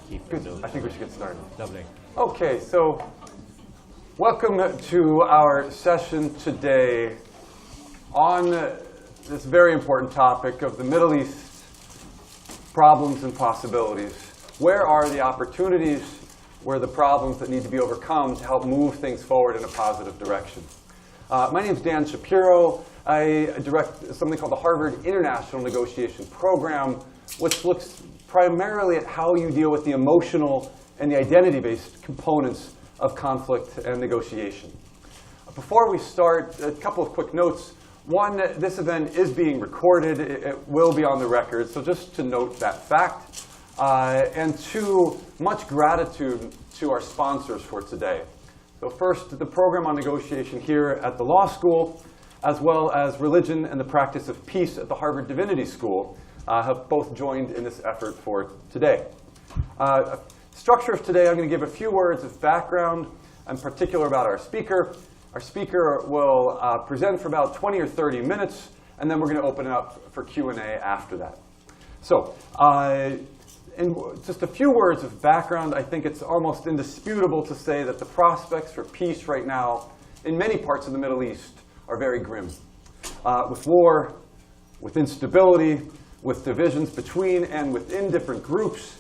keep Good. notes. I think we should get started. Lovely. Okay, so welcome to our session today on this very important topic of the Middle East problems and possibilities. Where are the opportunities? Where are the problems that need to be overcome to help move things forward in a positive direction? My name is Dan Shapiro. I direct something called the Harvard International Negotiation Program, which looks primarily at how you deal with the emotional and the identity-based components of conflict and negotiation. Before we start, a couple of quick notes. One, this event is being recorded. It will be on the record, so just to note that fact. And two, much gratitude to our sponsors for today. So first, the program on negotiation here at the law school, as well as religion and the practice of peace at the Harvard Divinity School, have both joined in this effort for today. Structure of today, I'm going to give a few words of background, in particular about our speaker. Our speaker will present for about 20 or 30 minutes, and then we're going to open it up for Q&A after that. So, in just a few words of background, I think it's almost indisputable to say that the prospects for peace right now in many parts of the Middle East are very grim. With war, with instability, with divisions between and within different groups.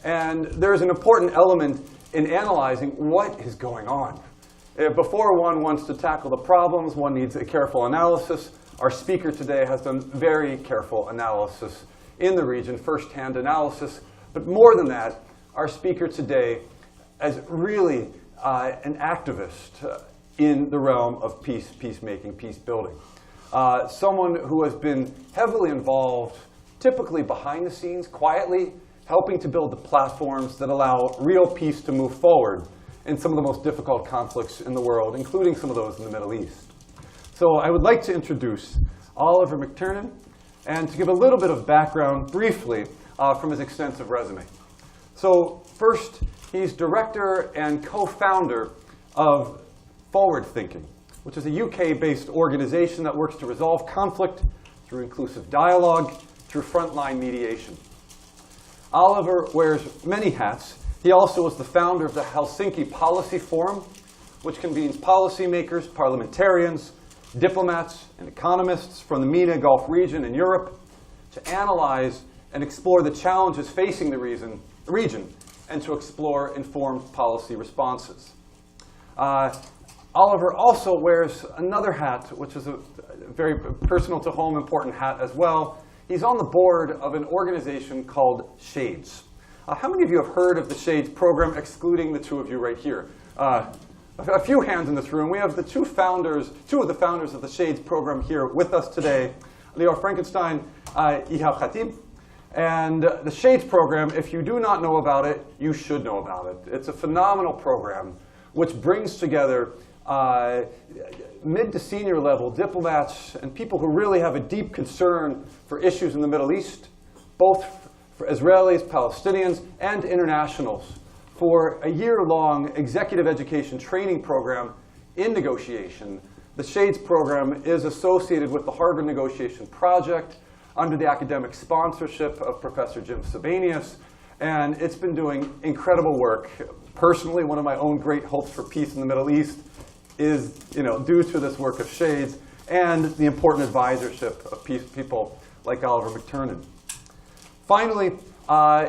And there's an important element in analyzing what is going on. Before one wants to tackle the problems, one needs a careful analysis. Our speaker today has done very careful analysis in the region, first-hand analysis. But more than that, our speaker today is really an activist in the realm of peacemaking, peace building. Someone who has been heavily involved, typically behind the scenes, quietly, helping to build the platforms that allow real peace to move forward in some of the most difficult conflicts in the world, including some of those in the Middle East. So I would like to introduce Oliver McTernan, and to give a little bit of background briefly from his extensive resume. So first, he's director and co-founder of forwardthinking, which is a UK-based organization that works to resolve conflict through inclusive dialogue, through frontline mediation. Oliver wears many hats. He also was the founder of the Helsinki Policy Forum, which convenes policymakers, parliamentarians, diplomats, and economists from the MENA Gulf region in Europe to analyze and explore the challenges facing the region and to explore informed policy responses. Oliver also wears another hat, which is a very personal to home important hat as well. He's on the board of an organization called Shades. How many of you have heard of the Shades program, excluding the two of you right here? A few hands in this room. We have the two of the founders of the Shades program here with us today, Lior Frankenstein, Ihab Khatib. And the Shades program, if you do not know about it, you should know about it. It's a phenomenal program which brings together mid to senior level diplomats and people who really have a deep concern for issues in the Middle East, both for Israelis, Palestinians, and internationals, for a year-long executive education training program in negotiation. The Shades program is associated with the Harvard Negotiation Project under the academic sponsorship of Professor Jim Sabanius, and it's been doing incredible work. Personally, one of my own great hopes for peace in the Middle East is due to this work of Shades and the important advisorship of people like Oliver McTernan. Finally,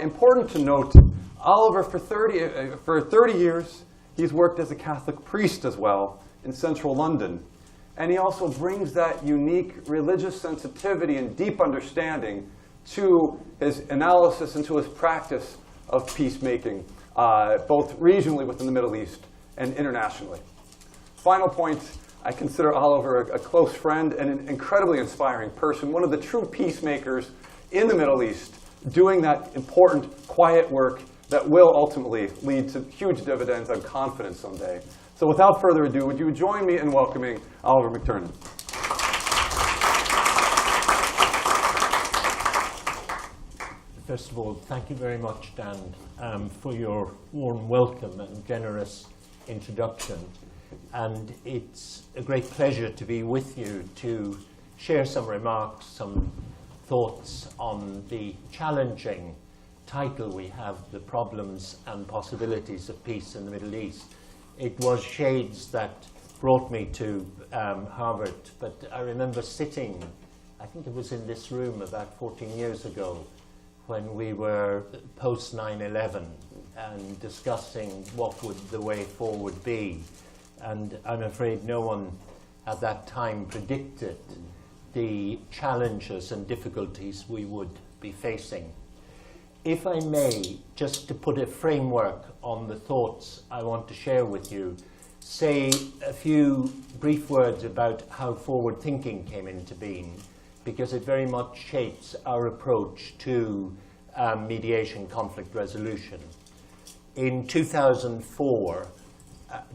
important to note, Oliver, for 30 years, he's worked as a Catholic priest as well in central London. And he also brings that unique religious sensitivity and deep understanding to his analysis and to his practice of peacemaking, both regionally within the Middle East and internationally. Final point, I consider Oliver a close friend and an incredibly inspiring person, one of the true peacemakers in the Middle East, doing that important, quiet work that will ultimately lead to huge dividends, I'm confident, someday. So without further ado, would you join me in welcoming Oliver McTernan? First of all, thank you very much, Dan, for your warm welcome and generous introduction. And it's a great pleasure to be with you to share some remarks, some thoughts on the challenging title we have, The Problems and Possibilities of Peace in the Middle East. It was shades that brought me to Harvard, but I remember sitting, I think it was in this room about 14 years ago, when we were post 9/11 and discussing what would the way forward be. And I'm afraid no one at that time predicted the challenges and difficulties we would be facing. If I may, just to put a framework on the thoughts I want to share with you, say a few brief words about how forward thinking came into being, because it very much shapes our approach to mediation, conflict resolution. In 2004,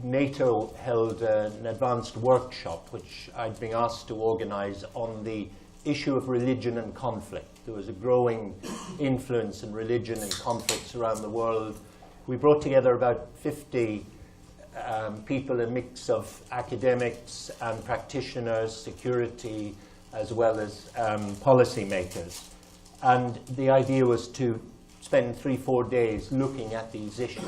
NATO held an advanced workshop, which I'd been asked to organize, on the issue of religion and conflict. There was a growing influence in religion and conflicts around the world. We brought together about 50 people, a mix of academics and practitioners, security, as well as policymakers. And the idea was to spend 3-4 days looking at these issues.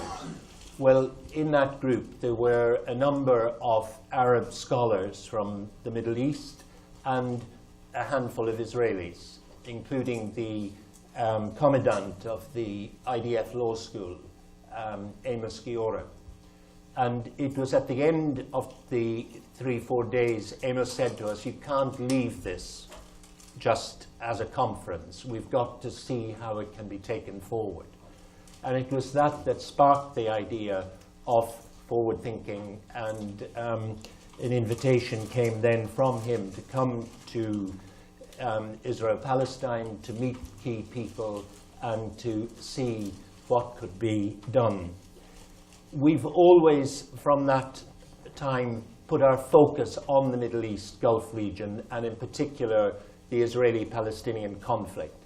Well, in that group, there were a number of Arab scholars from the Middle East and a handful of Israelis, including the commandant of the IDF Law School, Amos Giora. And it was at the end of the 3-4 days, Amos said to us, "You can't leave this just as a conference. We've got to see how it can be taken forward." And it was that sparked the idea of forward thinking, and an invitation came then from him to come to Israel-Palestine to meet key people and to see what could be done. We've always, from that time, put our focus on the Middle East Gulf region, and in particular the Israeli-Palestinian conflict.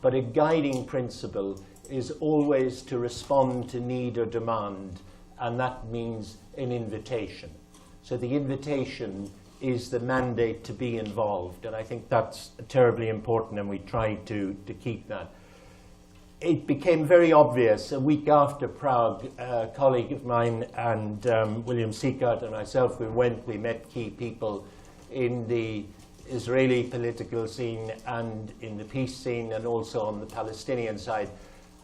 But a guiding principle is always to respond to need or demand, and that means an invitation. So the invitation is the mandate to be involved, and I think that's terribly important, and we try to keep that. It became very obvious a week after Prague. A colleague of mine and William Sieghart and myself, we met key people in the Israeli political scene and in the peace scene, and also on the Palestinian side.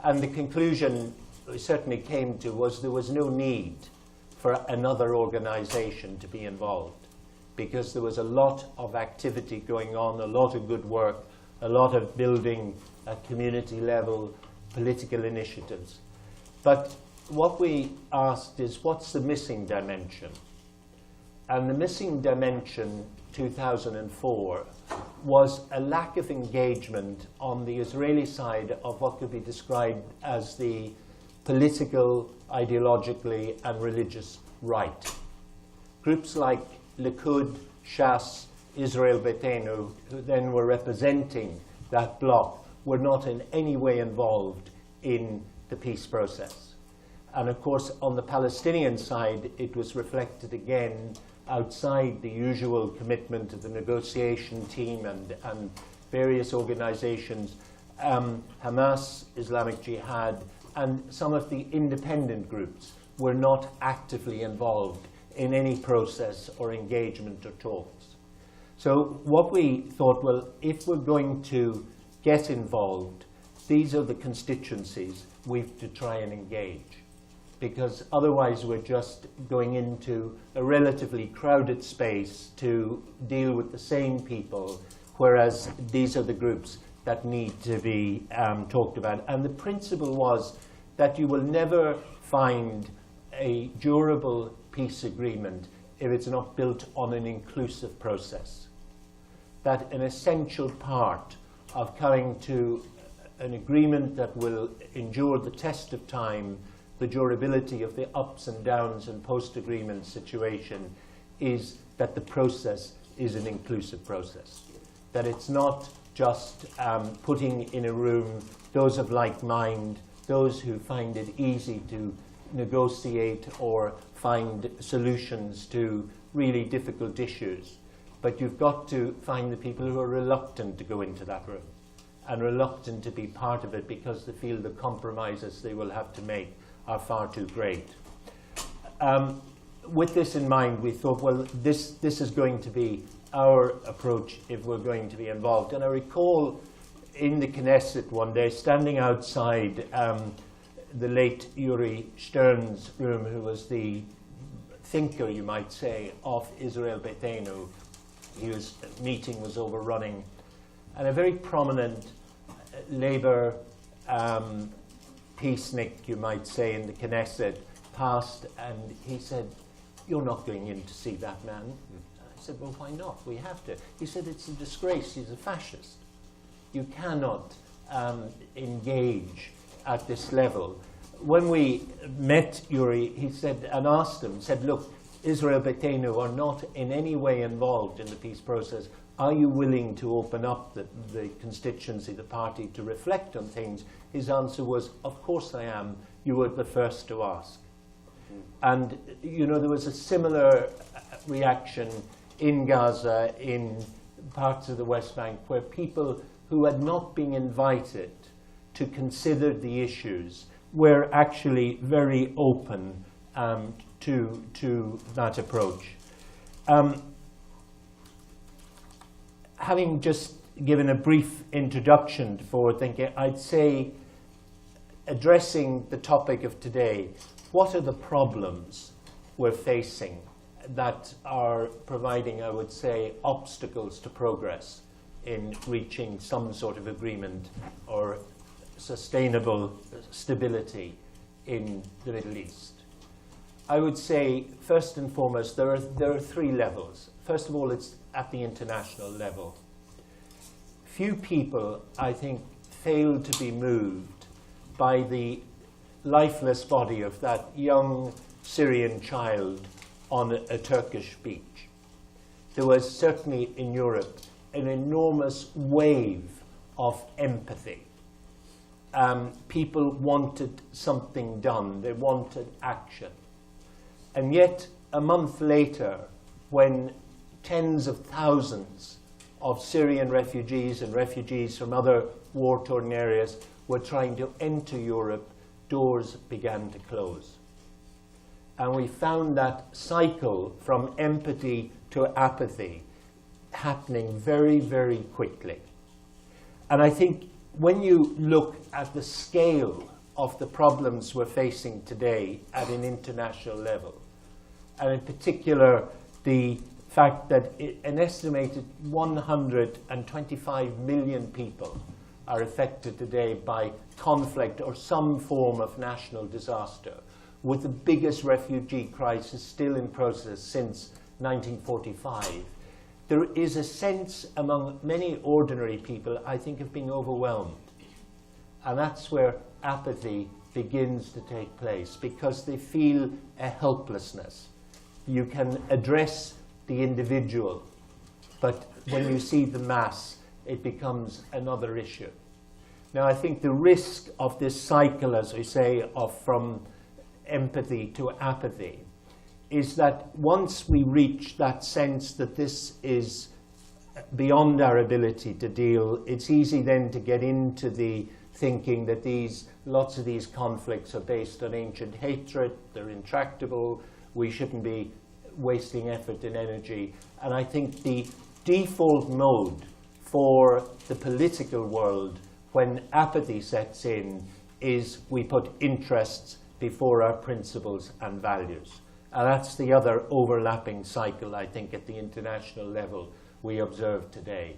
And the conclusion we certainly came to was there was no need for another organization to be involved, because there was a lot of activity going on, a lot of good work, a lot of building at community level political initiatives. But what we asked is, what's the missing dimension? And the missing dimension, 2004, was a lack of engagement on the Israeli side of what could be described as the political, ideologically, and religious right. Groups like Likud, Shas, Israel Beitenu, who then were representing that bloc, were not in any way involved in the peace process. And of course, on the Palestinian side, it was reflected again outside the usual commitment of the negotiation team and various organizations, Hamas, Islamic Jihad, and some of the independent groups were not actively involved in any process or engagement or talks. So what we thought, well, if we're going to get involved, these are the constituencies we've to try and engage, because otherwise we're just going into a relatively crowded space to deal with the same people, whereas these are the groups that need to be talked about. And the principle was that you will never find a durable peace agreement if it's not built on an inclusive process. That an essential part of coming to an agreement that will endure the test of time, the durability of the ups and downs and post-agreement situation, is that the process is an inclusive process. That it's not just putting in a room those of like mind, those who find it easy to negotiate or find solutions to really difficult issues. But you've got to find the people who are reluctant to go into that room. and reluctant to be part of it because they feel the compromises they will have to make are far too great. With this in mind, we thought, well, this is going to be our approach if we're going to be involved. And I recall in the Knesset one day, standing outside the late Yuri Stern's room, who was the thinker, you might say, of Israel Beitenu. His meeting was overrunning. And a very prominent Labour peacenik, you might say, in the Knesset passed, and he said, "You're not going in to see that man." I said, "Well, why not? We have to." He said, "It's a disgrace. He's a fascist. You cannot engage at this level." When we met Yuri, he said, and asked him, said, "Look, Israel Beitenu are not in any way involved in the peace process. Are you willing to open up the constituency, the party, to reflect on things?" His answer was, "Of course I am. You were the first to ask." And, you know, there was a similar reaction in Gaza, in parts of the West Bank, where people who had not been invited to consider the issues were actually very open to that approach. Having just given a brief introduction to forward thinking, I'd say, addressing the topic of today, what are the problems we're facing that are providing, I would say, obstacles to progress in reaching some sort of agreement or sustainable stability in the Middle East? I would say, first and foremost, there are three levels. First of all, it's at the international level. Few people, I think, fail to be moved by the lifeless body of that young Syrian child on a Turkish beach. There was certainly in Europe an enormous wave of empathy. People wanted something done. They wanted action. And yet, a month later, when tens of thousands of Syrian refugees and refugees from other war-torn areas were trying to enter Europe, doors began to close. And we found that cycle from empathy to apathy happening very, very quickly. And I think when you look at the scale of the problems we're facing today at an international level, and in particular the fact that an estimated 125 million people are affected today by conflict or some form of national disaster, with the biggest refugee crisis still in process since 1945, there is a sense among many ordinary people, I think, of being overwhelmed. And that's where apathy begins to take place, because they feel a helplessness. You can address the individual, but when you see the mass, it becomes another issue. Now, I think the risk of this cycle, as we say, of from empathy to apathy, is that once we reach that sense that this is beyond our ability to deal, it's easy then to get into the thinking that lots of these conflicts are based on ancient hatred, they're intractable, we shouldn't be wasting effort and energy. And I think the default mode for the political world when apathy sets in is we put interests before our principles and values. And that's the other overlapping cycle, I think, at the international level we observe today.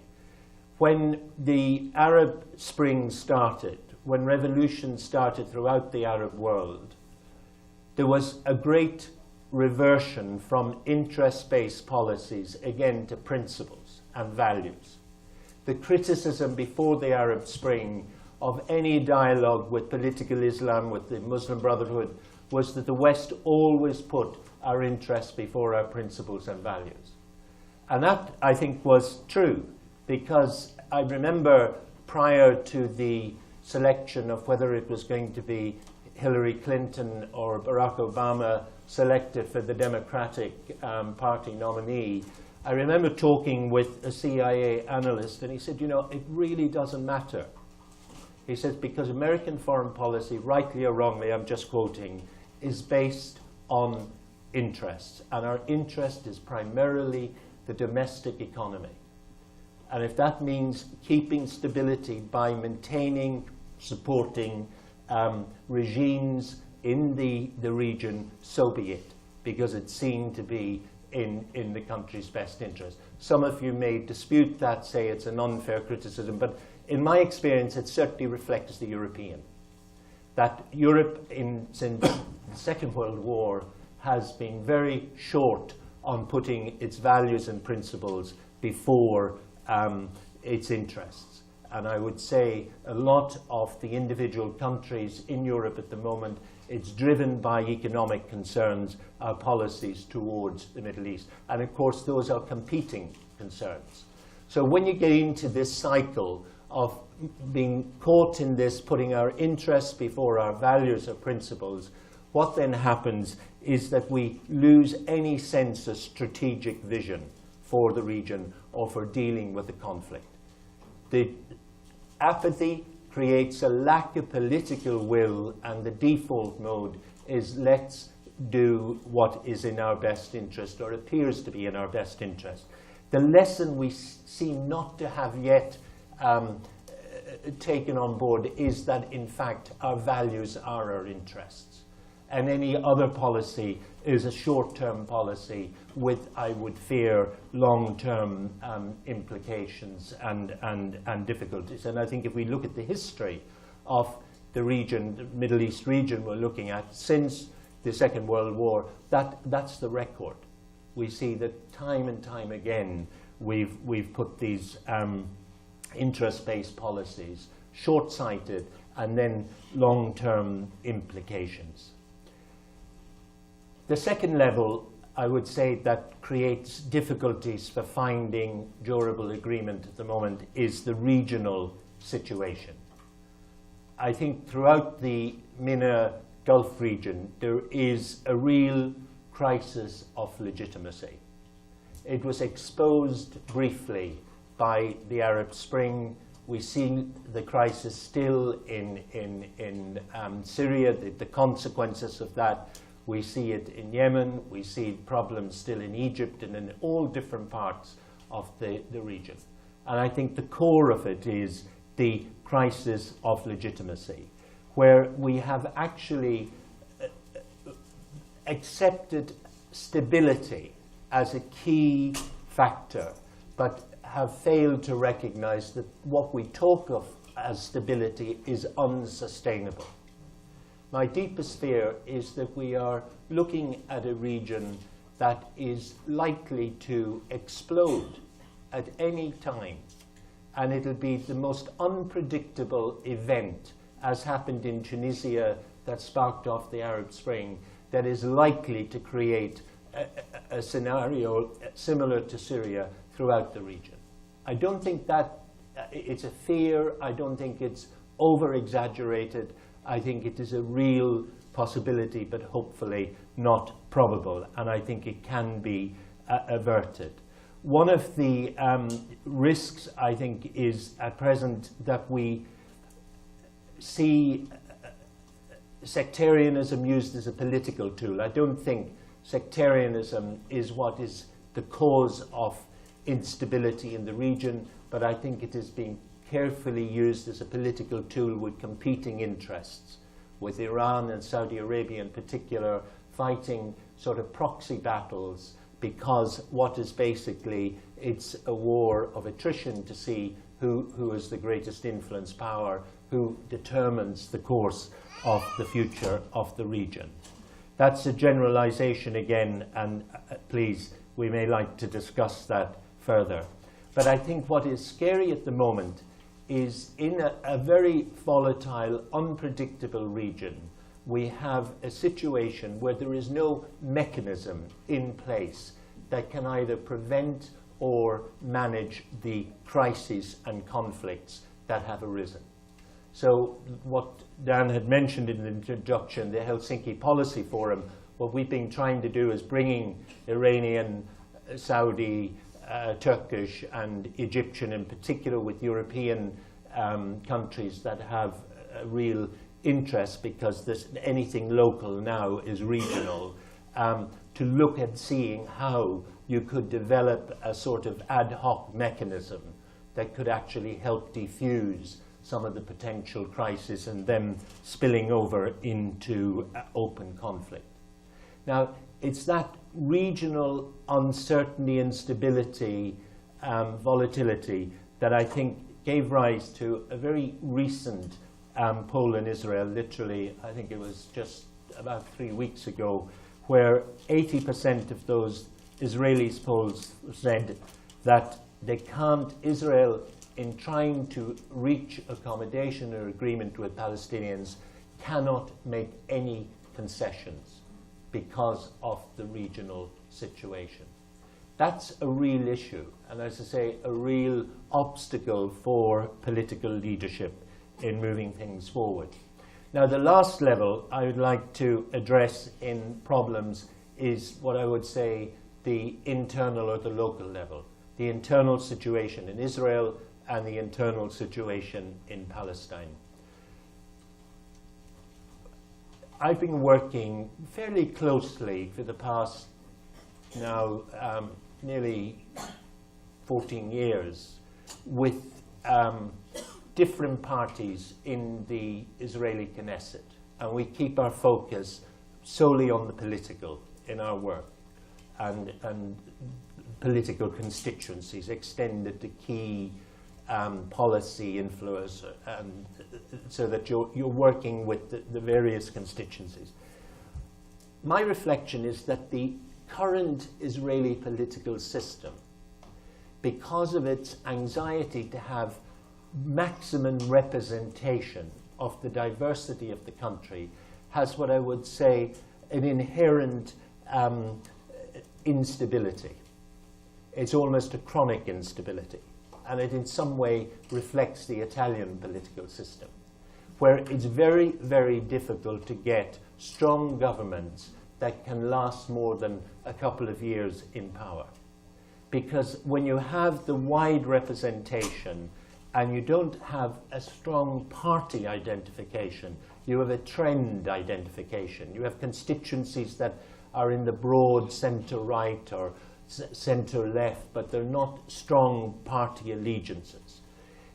When the Arab Spring started, when revolutions started throughout the Arab world, there was a great reversion from interest-based policies, again, to principles and values. The criticism before the Arab Spring of any dialogue with political Islam, with the Muslim Brotherhood, was that the West always put our interests before our principles and values. And that, I think, was true, because I remember prior to the selection of whether it was going to be Hillary Clinton or Barack Obama selected for the Democratic Party nominee, I remember talking with a CIA analyst, and he said, you know, it really doesn't matter He says, because American foreign policy, rightly or wrongly, I'm just quoting, is based on interests. And our interest is primarily the domestic economy. And if that means keeping stability by maintaining, supporting regimes in the region, so be it, because it's seen to be in the country's best interest. Some of you may dispute that, say it's an unfair criticism, but in my experience, it certainly reflects the European. That Europe, since the Second World War, has been very short on putting its values and principles before its interests. And I would say a lot of the individual countries in Europe at the moment, it's driven by economic concerns, our policies towards the Middle East. And of course, those are competing concerns. So when you get into this cycle of being caught in this, putting our interests before our values or principles, what then happens is that we lose any sense of strategic vision for the region or for dealing with the conflict. The apathy creates a lack of political will, and the default mode is let's do what is in our best interest or appears to be in our best interest. The lesson we seem not to have yet taken on board is that, in fact, our values are our interests. And any other policy is a short-term policy with, I would fear, long-term implications and difficulties. And I think if we look at the history of the region, the Middle East region we're looking at, since the Second World War, that's the record. We see that time and time again we've put these interest-based policies, short-sighted, and then long-term implications. The second level, I would say, that creates difficulties for finding durable agreement at the moment is the regional situation. I think throughout the MENA Gulf region, there is a real crisis of legitimacy. It was exposed briefly by the Arab Spring. We see the crisis still in Syria, the consequences of that. We see it in Yemen, we see problems still in Egypt and in all different parts of the region. And I think the core of it is the crisis of legitimacy, where we have actually accepted stability as a key factor, but have failed to recognize that what we talk of as stability is unsustainable. My deepest fear is that we are looking at a region that is likely to explode at any time, and it'll be the most unpredictable event, as happened in Tunisia that sparked off the Arab Spring, that is likely to create a scenario similar to Syria throughout the region. I don't think that it's a fear. I don't think it's over-exaggerated. I think it is a real possibility, but hopefully not probable, and I think it can be averted. One of the risks, I think, is at present that we see sectarianism used as a political tool. I don't think sectarianism is what is the cause of instability in the region, but I think it is being carefully used as a political tool with competing interests, with Iran and Saudi Arabia in particular fighting sort of proxy battles, because what is basically, it's a war of attrition to see who is the greatest influence power, who determines the course of the future of the region. That's a generalization again, and please, we may like to discuss that further. But I think what is scary at the moment is in a very volatile, unpredictable region, we have a situation where there is no mechanism in place that can either prevent or manage the crises and conflicts that have arisen. So what Dan had mentioned in the introduction, the Helsinki Policy Forum, what we've been trying to do is bringing Iranian, Saudi, Turkish and Egyptian in particular, with European countries that have a real interest, because anything local now is regional, to look at seeing how you could develop a sort of ad hoc mechanism that could actually help diffuse some of the potential crisis and them spilling over into open conflict. Now, it's that regional uncertainty, instability, volatility that I think gave rise to a very recent poll in Israel, literally, I think it was just about 3 weeks ago, where 80% of those Israelis polled said that they can't, Israel, in trying to reach accommodation or agreement with Palestinians, cannot make any concessions because of the regional situation. That's a real issue, and as I say, a real obstacle for political leadership in moving things forward. Now, the last level I would like to address in problems is what I would say the internal or the local level, the internal situation in Israel and the internal situation in Palestine. I've been working fairly closely for the past now nearly 14 years with different parties in the Israeli Knesset, and we keep our focus solely on the political in our work, and political constituencies extended to key policy influence, and so that you're working with the various constituencies. My reflection is that the current Israeli political system, because of its anxiety to have maximum representation of the diversity of the country, has what I would say an inherent instability. It's almost a chronic instability, and it in some way reflects the Italian political system, where it's very, very difficult to get strong governments that can last more than a couple of years in power. Because when you have the wide representation and you don't have a strong party identification, you have a trend identification. You have constituencies that are in the broad centre-right or centre-left, but they're not strong party allegiances.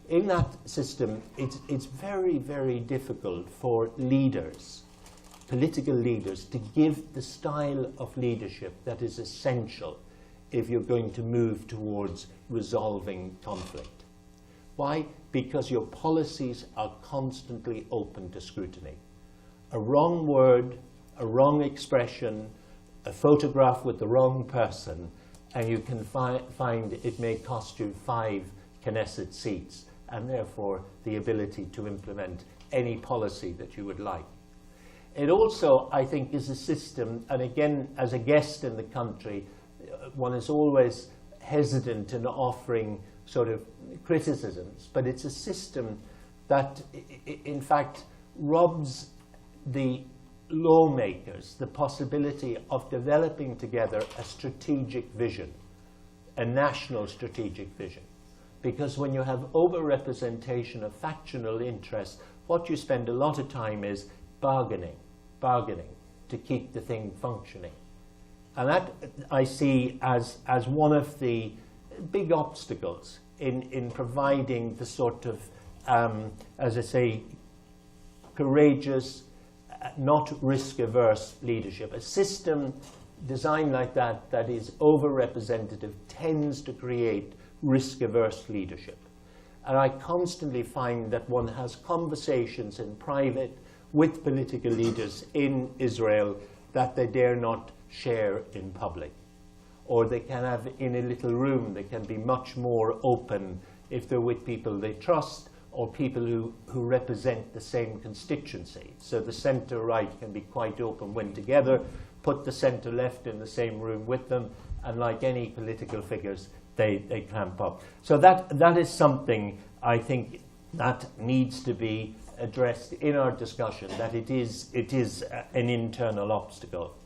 In that system, it's very, very difficult for leaders, political leaders, to give the style of leadership that is essential if you're going to move towards resolving conflict. Why? Because your policies are constantly open to scrutiny. A wrong word, a wrong expression, a photograph with the wrong person, and you can find it may cost you 5 Knesset seats, and therefore the ability to implement any policy that you would like. It also, I think, is a system, and again, as a guest in the country, one is always hesitant in offering sort of criticisms, but it's a system that, in fact, robs the lawmakers the possibility of developing together a strategic vision, a national strategic vision. Because when you have over-representation of factional interests, what you spend a lot of time is bargaining to keep the thing functioning. And that I see as one of the big obstacles in providing the sort of, as I say, courageous, not risk-averse leadership. A system designed like that, that is over-representative, tends to create risk-averse leadership. And I constantly find that one has conversations in private with political leaders in Israel that they dare not share in public. Or they can have in a little room, they can be much more open if they're with people they trust or people who represent the same constituency. So the centre-right can be quite open when together, put the centre-left in the same room with them, and like any political figures, they clamp up. So that is something I think that needs to be addressed in our discussion, that it is an internal obstacle.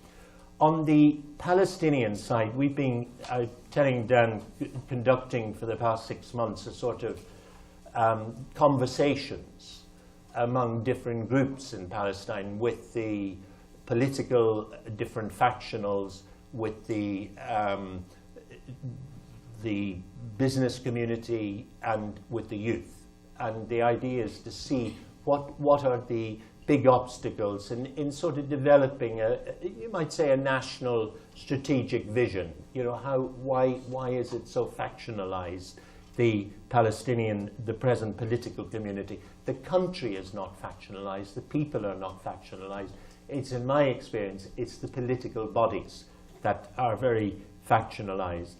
On the Palestinian side, we've been, telling Dan, conducting for the past 6 months a sort of conversations among different groups in Palestine, with the political different factionals, with the business community, and with the youth. And the idea is to see what are the big obstacles in sort of developing you might say, a national strategic vision. You know, why is it so factionalized? The present political community. The country is not factionalized. The people are not factionalized. It's, in my experience, it's the political bodies that are very factionalized.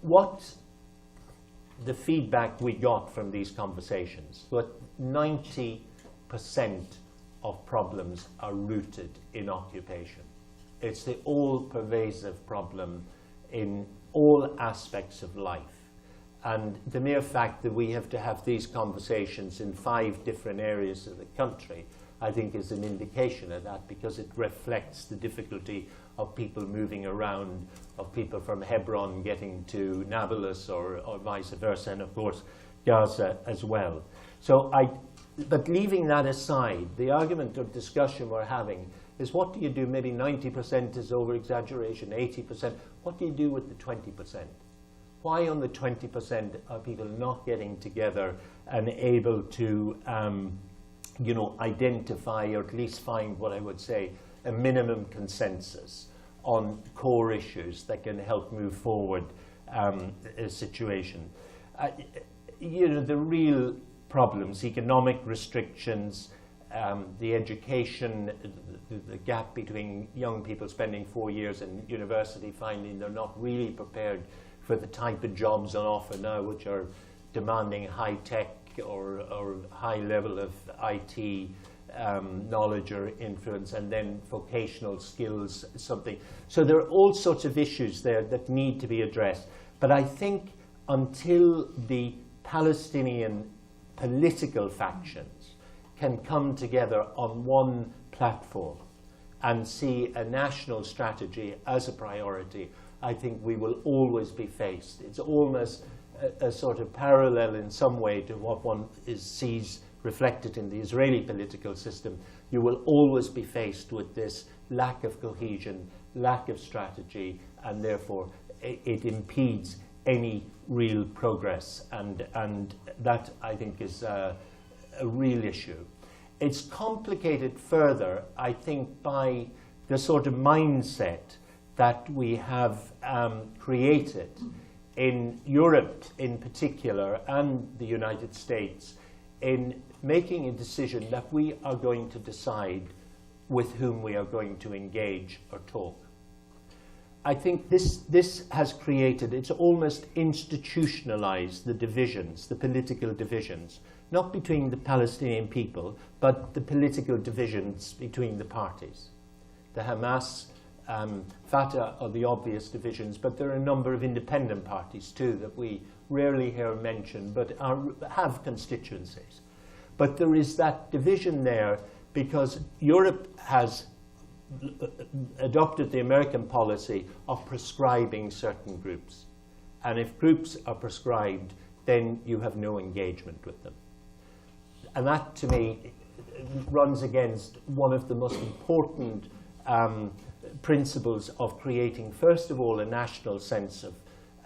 What the feedback we got from these conversations, what 90% of problems are rooted in occupation. It's the all-pervasive problem in all aspects of life. And the mere fact that we have to have these conversations in 5 different areas of the country, I think, is an indication of that, because it reflects the difficulty of people moving around, of people from Hebron getting to Nablus or vice versa, and of course Gaza as well. But leaving that aside, the argument or discussion we're having is, what do you do? Maybe 90% is over-exaggeration, 80%. What do you do with the 20%? Why on the 20% are people not getting together and able to identify, or at least find what I would say a minimum consensus on core issues that can help move forward a situation? The real problems, economic restrictions, the education, the gap between young people spending 4 years in university, finding they're not really prepared for the type of jobs on offer now, which are demanding high tech or high level of IT knowledge or influence, and then vocational skills, something. So there are all sorts of issues there that need to be addressed. But I think until the Palestinian political factions can come together on one platform and see a national strategy as a priority, I think we will always be faced. It's almost a sort of parallel in some way to what one sees reflected in the Israeli political system. You will always be faced with this lack of cohesion, lack of strategy, and therefore it impedes any real progress. And that, I think, is a real issue. It's complicated further, I think, by the sort of mindset that we have created in Europe in particular, and the United States, in making a decision that we are going to decide with whom we are going to engage or talk. I think this has created, it's almost institutionalized the divisions, the political divisions, not between the Palestinian people, but the political divisions between the parties. The Hamas, Fatah are the obvious divisions, but there are a number of independent parties too that we rarely hear mentioned, but have constituencies. But there is that division there because Europe has adopted the American policy of prescribing certain groups. And if groups are prescribed, then you have no engagement with them. And that, to me, runs against one of the most important principles of creating, first of all, a national sense of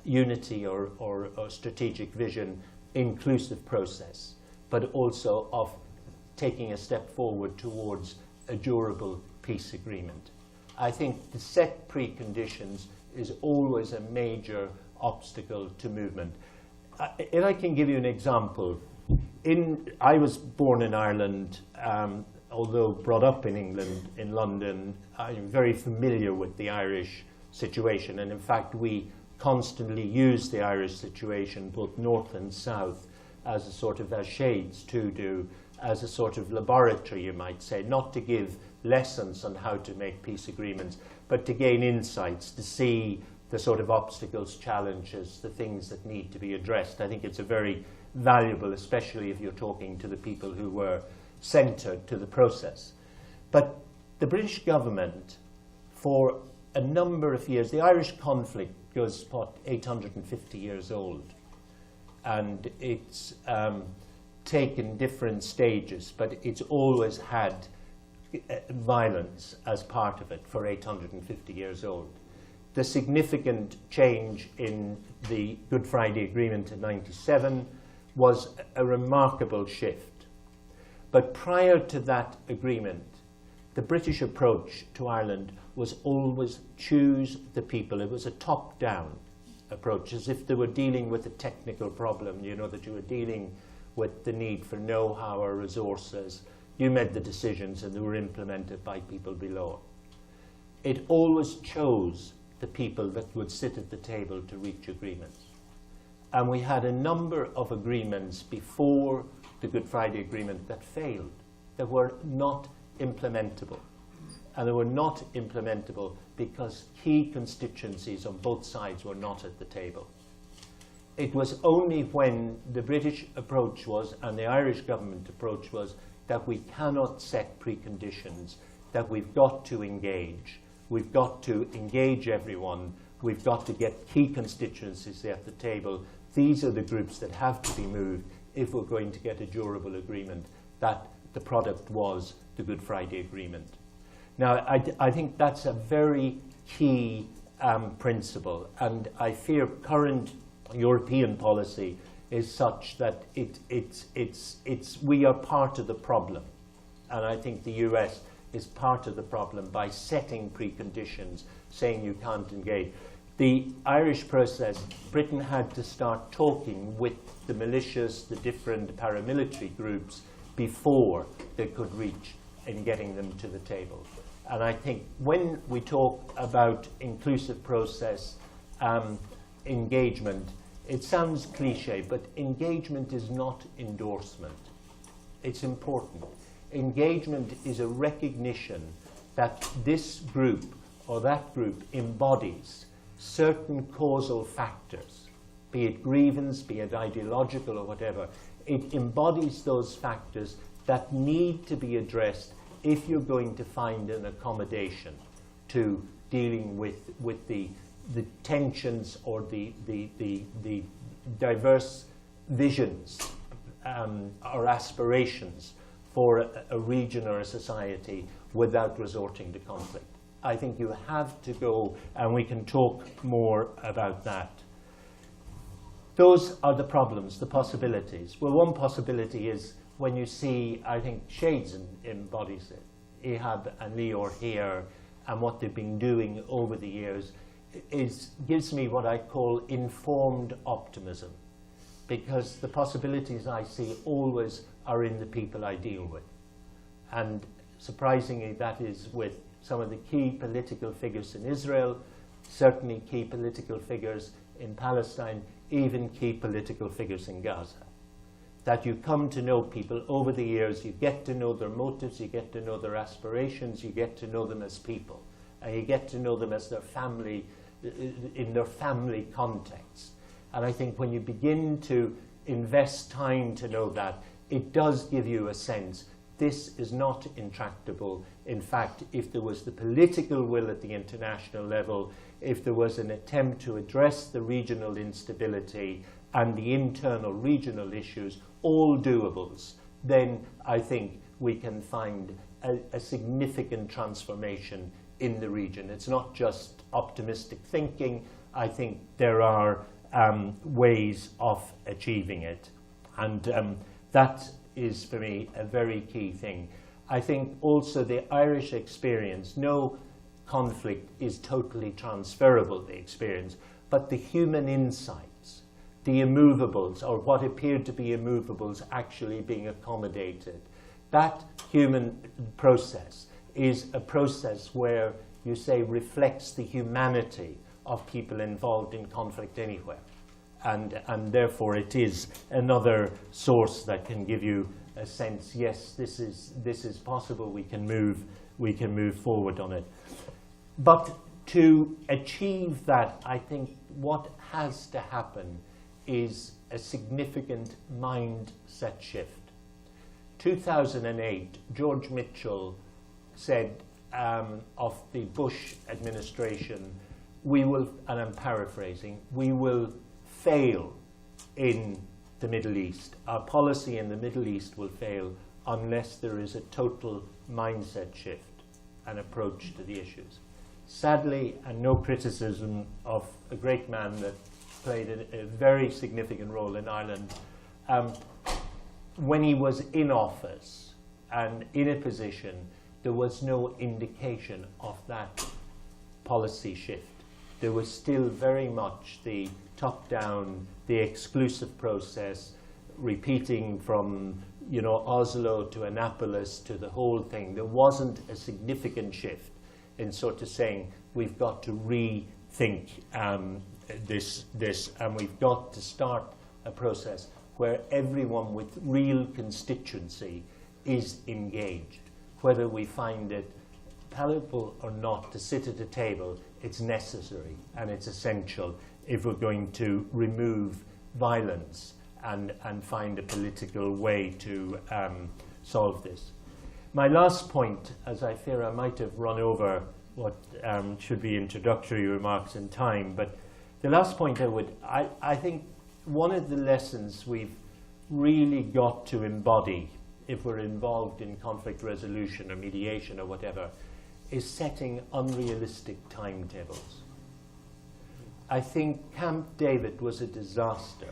unity or strategic vision, inclusive process, but also of taking a step forward towards a durable peace agreement. I think the set preconditions is always a major obstacle to movement. If I can give you an example, I was born in Ireland, although brought up in England, in London. I'm very familiar with the Irish situation, and in fact we constantly use the Irish situation, both north and south, as a sort of, as shades too do, as a sort of laboratory, you might say, not to give lessons on how to make peace agreements, but to gain insights, to see the sort of obstacles, challenges, the things that need to be addressed. I think it's a very valuable, especially if you're talking to the people who were centred to the process. But the British government, for a number of years, the Irish conflict goes, 850 years old. and it's taken different stages, but it's always had violence as part of it for 850 years old. The significant change in the Good Friday Agreement in '97 was a remarkable shift. But prior to that agreement, the British approach to Ireland was always choose the people. It was a top-down approach, as if they were dealing with a technical problem, you know, that you were dealing with the need for know-how or resources. You made the decisions and they were implemented by people below. It always chose the people that would sit at the table to reach agreements. And we had a number of agreements before the Good Friday Agreement that failed, that were not implementable. And they were not implementable because key constituencies on both sides were not at the table. It was only when the British approach was, and the Irish government approach was, that we cannot set preconditions, that we've got to engage. We've got to engage everyone. We've got to get key constituencies at the table. These are the groups that have to be moved if we're going to get a durable agreement, that the product was the Good Friday Agreement. Now, I think that's a very key principle, and I fear current European policy is such that we are part of the problem, and I think the US is part of the problem by setting preconditions, saying you can't engage. The Irish process, Britain had to start talking with the militias, the different paramilitary groups, before they could reach in getting them to the table. And I think when we talk about inclusive process, engagement, it sounds cliche, but engagement is not endorsement. It's important. Engagement is a recognition that this group or that group embodies certain causal factors, be it grievance, be it ideological or whatever. It embodies those factors that need to be addressed if you're going to find an accommodation to dealing with the tensions or the diverse visions or aspirations for a region or a society without resorting to conflict. I think you have to go, and we can talk more about that. Those are the problems, the possibilities. Well, one possibility is when you see, I think Shades embodies it, Ehab and Leor here, and what they've been doing over the years, gives me what I call informed optimism, because the possibilities I see always are in the people I deal with. And surprisingly, that is with some of the key political figures in Israel, certainly key political figures in Palestine, even key political figures in Gaza. That you come to know people over the years, you get to know their motives, you get to know their aspirations, you get to know them as people, and you get to know them as their family, in their family context. And I think when you begin to invest time to know that, it does give you a sense this is not intractable. In fact, if there was the political will at the international level, if there was an attempt to address the regional instability and the internal regional issues, all doables, then I think we can find a significant transformation in the region. It's not just optimistic thinking. I think there are ways of achieving it. And that is, for me, a very key thing. I think also the Irish experience, no conflict is totally transferable, the experience, but the human insights, the immovables, or what appeared to be immovables actually being accommodated, that human process is a process where you say reflects the humanity of people involved in conflict anywhere. And therefore it is another source that can give you a sense, yes, this is possible, we can move forward on it. But to achieve that, I think what has to happen is a significant mindset shift. 2008, George Mitchell said of the Bush administration, we will, and I'm paraphrasing, we will fail in the Middle East. Our policy in the Middle East will fail unless there is a total mindset shift and approach to the issues. Sadly, and no criticism of a great man that played a very significant role in Ireland, when he was in office and in a position, there was no indication of that policy shift. There was still very much the top-down, the exclusive process, repeating from Oslo to Annapolis to the whole thing. There wasn't a significant shift in sort of saying we've got to rethink this, and we've got to start a process where everyone with real constituency is engaged. Whether we find it palatable or not to sit at a table, it's necessary and it's essential if we're going to remove violence and find a political way to solve this. My last point, as I fear I might have run over what should be introductory remarks in time, but the last point I think one of the lessons we've really got to embody if we're involved in conflict resolution or mediation or whatever is setting unrealistic timetables. I think Camp David was a disaster.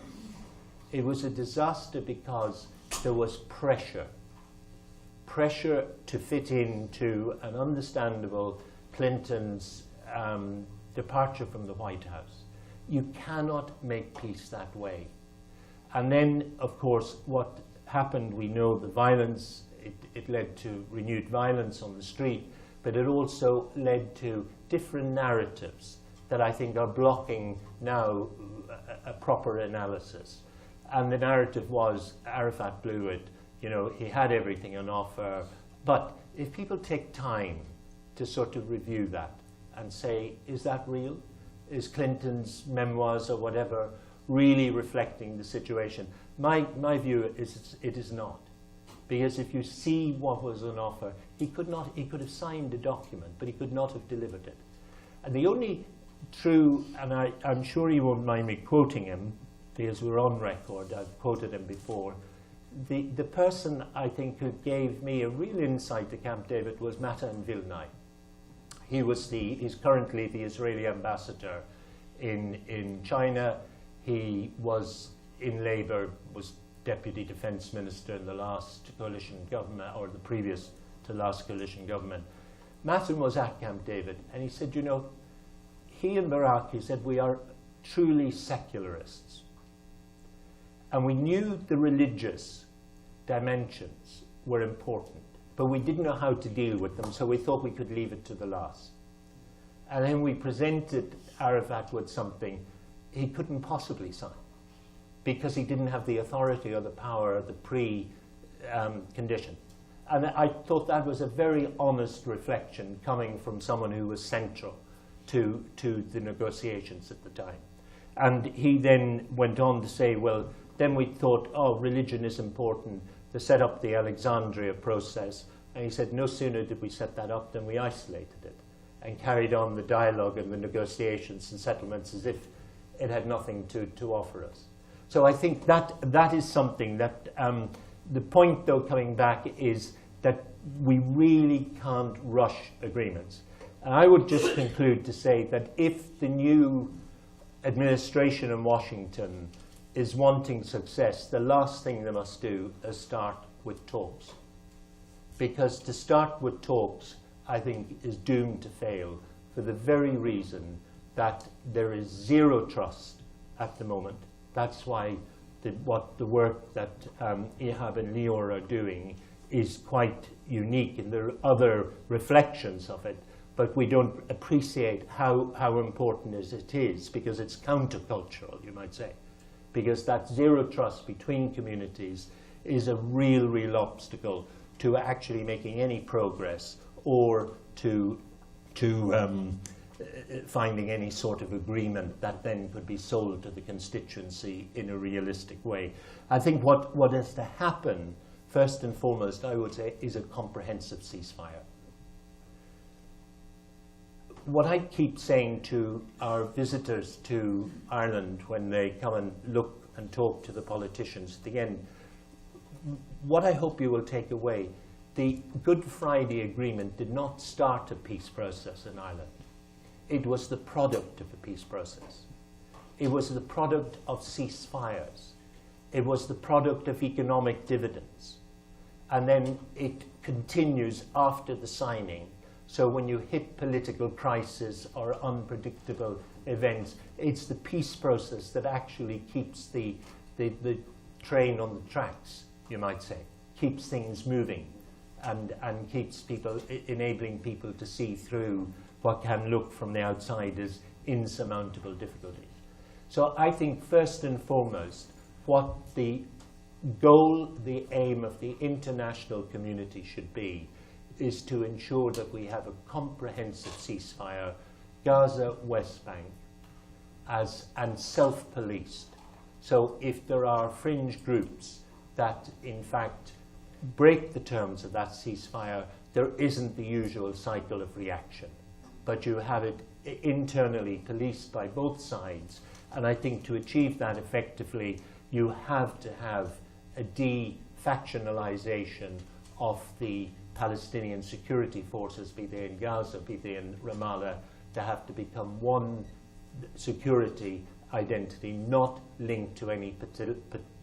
It was a disaster because there was pressure to fit into an understandable Clinton's departure from the White House. You cannot make peace that way. And then, of course, what happened, we know the violence, it led to renewed violence on the street, but it also led to different narratives that I think are blocking now a proper analysis. And the narrative was Arafat blew it, he had everything on offer. But if people take time to sort of review that and say, is that real? Is Clinton's memoirs or whatever really reflecting the situation? My view is it is not. Because if you see what was on offer, he could have signed a document, but he could not have delivered it. And the only true, and I'm sure you won't mind me quoting him, because we're on record, I've quoted him before, the person I think who gave me a real insight to Camp David was Matan Vilnai. He's currently the Israeli ambassador in China. He was in Labour, was Deputy Defence Minister in the last coalition government, or the previous to last coalition government. Matan was at Camp David, and he said, he and Barak, he said, we are truly secularists. And we knew the religious dimensions were important, but we didn't know how to deal with them, so we thought we could leave it to the last. And then we presented Arafat with something he couldn't possibly sign, because he didn't have the authority or the power or the pre-condition. And I thought that was a very honest reflection coming from someone who was central to the negotiations at the time. And he then went on to say, well, then we thought, religion is important, to set up the Alexandria process. And he said, no sooner did we set that up than we isolated it and carried on the dialogue and the negotiations and settlements as if it had nothing to offer us. So I think that is something that, the point though coming back is that we really can't rush agreements. And I would just conclude to say that if the new administration in Washington is wanting success, the last thing they must do is start with talks. Because to start with talks, I think, is doomed to fail for the very reason that there is zero trust at the moment. That's why the work that Ihab and Lior are doing is quite unique, and there are other reflections of it, but we don't appreciate how important it is, because it's countercultural, you might say. Because that zero trust between communities is a real obstacle to actually making any progress or to finding any sort of agreement that then could be sold to the constituency in a realistic way. I think what has to happen, first and foremost, I would say, is a comprehensive ceasefire. What I keep saying to our visitors to Ireland when they come and look and talk to the politicians. Again, what I hope you will take away, the Good Friday Agreement did not start a peace process in Ireland. It was the product of a peace process. It was the product of ceasefires. It was the product of economic dividends. And then it continues after the signing. So when you hit political crisis or unpredictable events, it's the peace process that actually keeps the train on the tracks, you might say, keeps things moving and keeps people, enabling people to see through what can look from the outside as insurmountable difficulties. So I think first and foremost, what the goal, the aim of the international community should be is to ensure that we have a comprehensive ceasefire, Gaza, West Bank, and self-policed. So if there are fringe groups that in fact break the terms of that ceasefire, there isn't the usual cycle of reaction, but you have it internally policed by both sides. And I think to achieve that effectively, you have to have a de-factionalization of the Palestinian security forces, be they in Gaza, be they in Ramallah, to have to become one security identity, not linked to any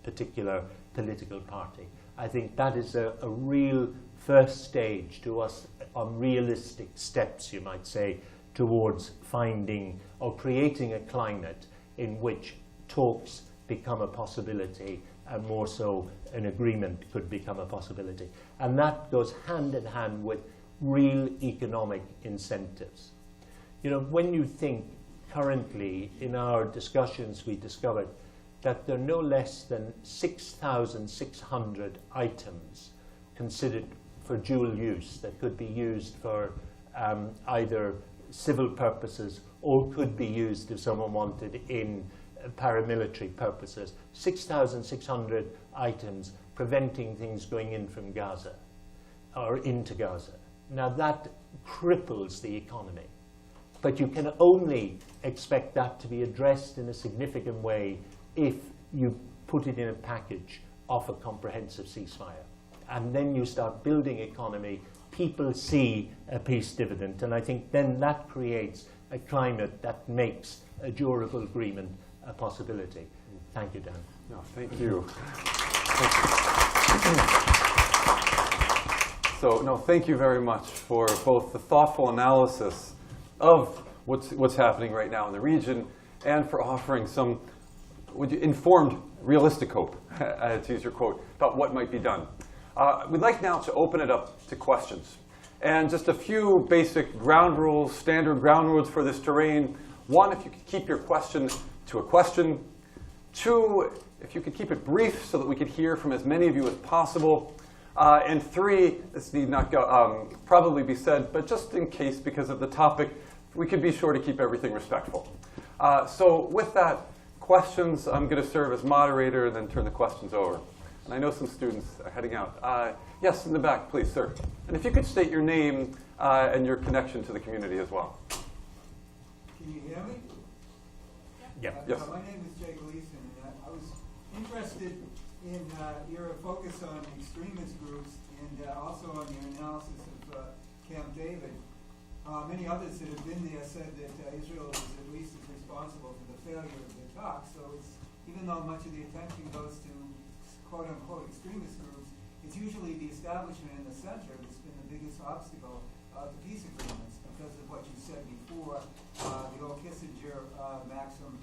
particular political party. I think that is a real first stage to us on realistic steps, you might say, towards finding or creating a climate in which talks become a possibility, and more so an agreement could become a possibility. And that goes hand in hand with real economic incentives. You know, when you think currently in our discussions, we discovered that there are no less than 6,600 items considered for dual use that could be used for either civil purposes or could be used if someone wanted in paramilitary purposes. 6,600 items preventing things going in from Gaza or into Gaza. Now that cripples the economy, but you can only expect that to be addressed in a significant way if you put it in a package of a comprehensive ceasefire. And then you start building economy, people see a peace dividend, and I think then that creates a climate that makes a durable agreement a possibility. Thank you, Dan. No, thank you. So, no, thank you very much for both the thoughtful analysis of what's happening right now in the region and for offering some informed, realistic hope, to use your quote, about what might be done. We'd like now to open it up to questions. And just a few basic ground rules, standard ground rules for this terrain. One, if you could keep your question to a question. Two, if you could keep it brief so that we could hear from as many of you as possible. And three, this need not go, probably be said, but just in case because of the topic, we could be sure to keep everything respectful. So with that, questions, I'm going to serve as moderator and then turn the questions over. And I know some students are heading out. Yes, in the back, please, sir. And if you could state your name and your connection to the community as well. Can you hear me? Yeah. Yes. My name is Jay Gleason, and I was interested in your focus on extremist groups and also on your analysis of Camp David. Many others that have been there said that Israel is at least as responsible for the failure of the talks. So it's, even though much of the attention goes to quote-unquote extremist groups, it's usually the establishment in the center that's been the biggest obstacle to peace agreements because of what you said before, the old Kissinger maxim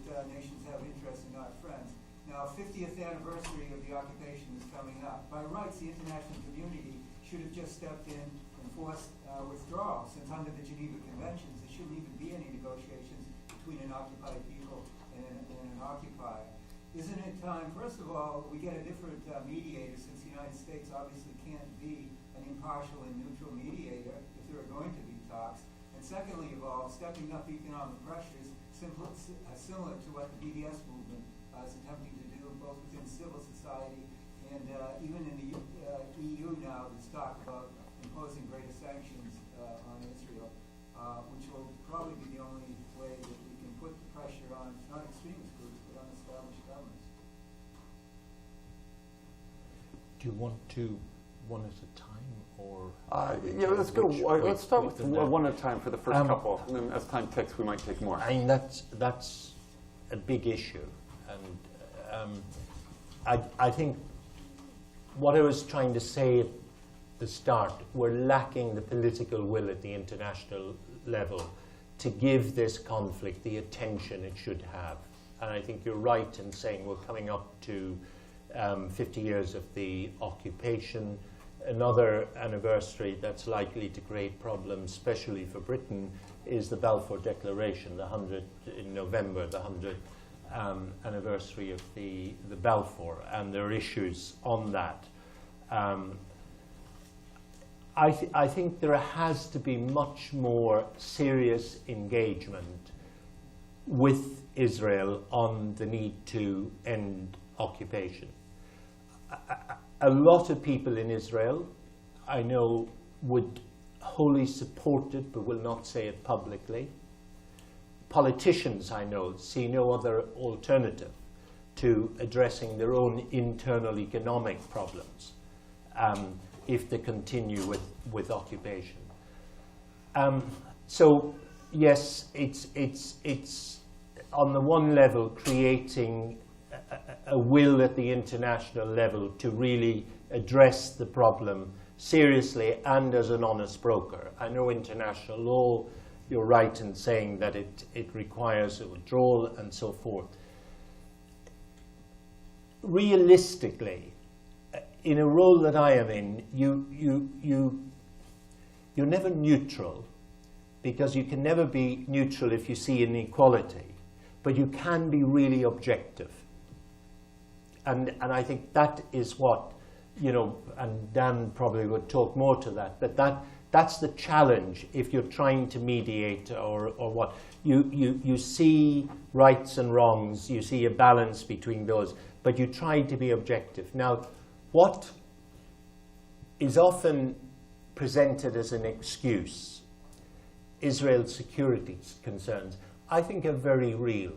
that nations have interests and not friends. Now, 50th anniversary of the occupation is coming up. By rights, the international community should have just stepped in and forced withdrawal, since under the Geneva Conventions, there shouldn't even be any negotiations between an occupied people and an occupier. Isn't it time, first of all, we get a different mediator, since the United States obviously can't be an impartial and neutral mediator if there are going to be talks. And secondly of all, stepping up economic pressures, similar to what the BDS movement is attempting to do, both within civil society and even in the EU now, there's talk about imposing greater sanctions on Israel, which will probably be the only way that we can put the pressure on, not extremist groups, but on established governments. Do you want to one at a time, or? Yeah, let's go. Let's start with one at a time for the first couple, and then as time ticks, we might take more. I mean, that's a big issue, and I think what I was trying to say at the start, we're lacking the political will at the international level to give this conflict the attention it should have. And I think you're right in saying we're coming up to 50 years of the occupation. Another anniversary that's likely to create problems, especially for Britain, is the Balfour Declaration, the 100th in November, the 100th anniversary of the Balfour, and there are issues on that. I think there has to be much more serious engagement with Israel on the need to end occupation. A lot of people in Israel, I know, would wholly support it, but will not say it publicly. Politicians, I know, see no other alternative to addressing their own internal economic problems if they continue with occupation. So yes, it's on the one level creating a will at the international level to really address the problem seriously and as an honest broker. I know international law, you're right in saying that it requires a withdrawal and so forth. Realistically, in a role that I am in, you're never neutral, because you can never be neutral if you see inequality, but you can be really objective. And I think that is what, and Dan probably would talk more to that's the challenge if you're trying to mediate or what. You see rights and wrongs, you see a balance between those, but you try to be objective. Now, what is often presented as an excuse, Israel's security concerns, I think are very real.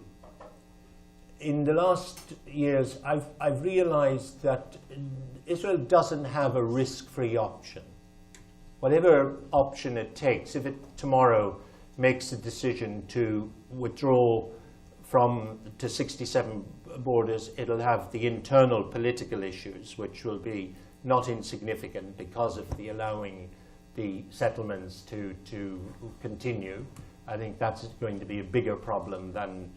In the last years, I've realized that Israel doesn't have a risk-free option. Whatever option it takes, if it tomorrow makes a decision to withdraw to 67 borders, it'll have the internal political issues, which will be not insignificant because of the allowing the settlements to continue. I think that's going to be a bigger problem than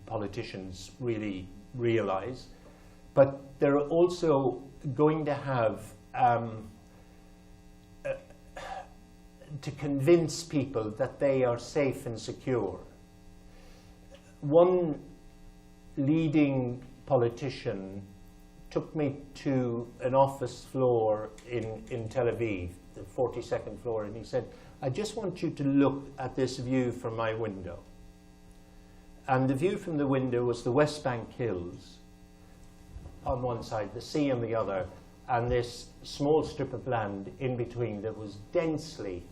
politicians really realize. But they're also going to have to convince people that they are safe and secure. One leading politician took me to an office floor in Tel Aviv, the 42nd floor, and he said, I just want you to look at this view from my window. And the view from the window was the West Bank hills on one side, the sea on the other, and this small strip of land in between that was densely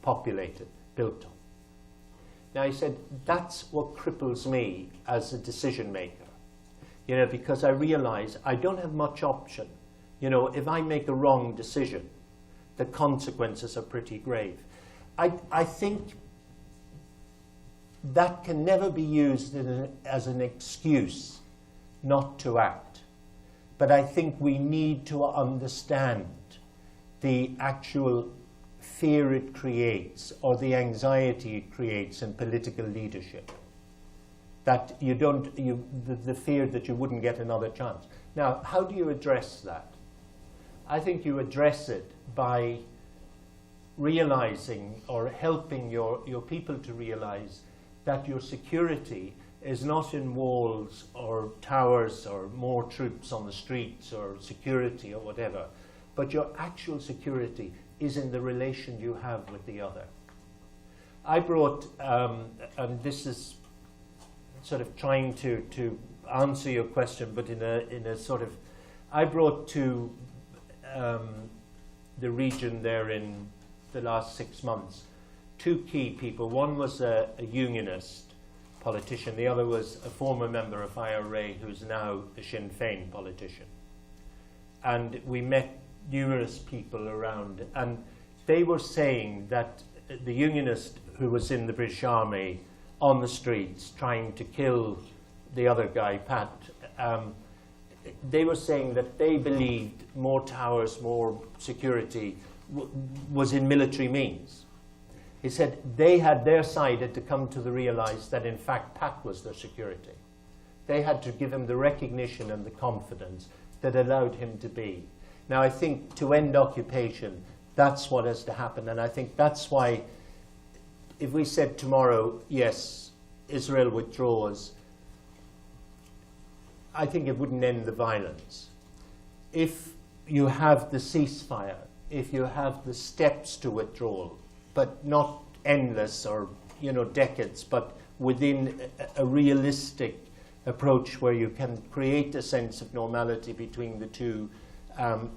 populated, built on. Now, he said, that's what cripples me as a decision maker, because I realize I don't have much option. If I make a wrong decision, the consequences are pretty grave. I think that can never be used as an excuse not to act. But I think we need to understand the actual fear it creates or the anxiety it creates in political leadership. That the fear that you wouldn't get another chance. Now, how do you address that? I think you address it by realizing or helping your people to realize that your security is not in walls or towers or more troops on the streets or security or whatever, but your actual security is in the relation you have with the other. I brought, and this is sort of trying to answer your question, but in a sort of, I brought to the region there in the last 6 months 2 key people. One was a unionist politician. The other was a former member of IRA who's now a Sinn Féin politician. and we met numerous people around, and they were saying that the unionist who was in the British Army on the streets trying to kill the other guy, Pat, they were saying that they believed more towers, more security was in military means. He said their side had to come to realize that in fact Pat was their security. They had to give him the recognition and the confidence that allowed him to be. Now I think to end occupation, that's what has to happen, and I think that's why if we said tomorrow, yes, Israel withdraws, I think it wouldn't end the violence. If you have the ceasefire, if you have the steps to withdrawal, but not endless or decades, but within a realistic approach where you can create a sense of normality between the two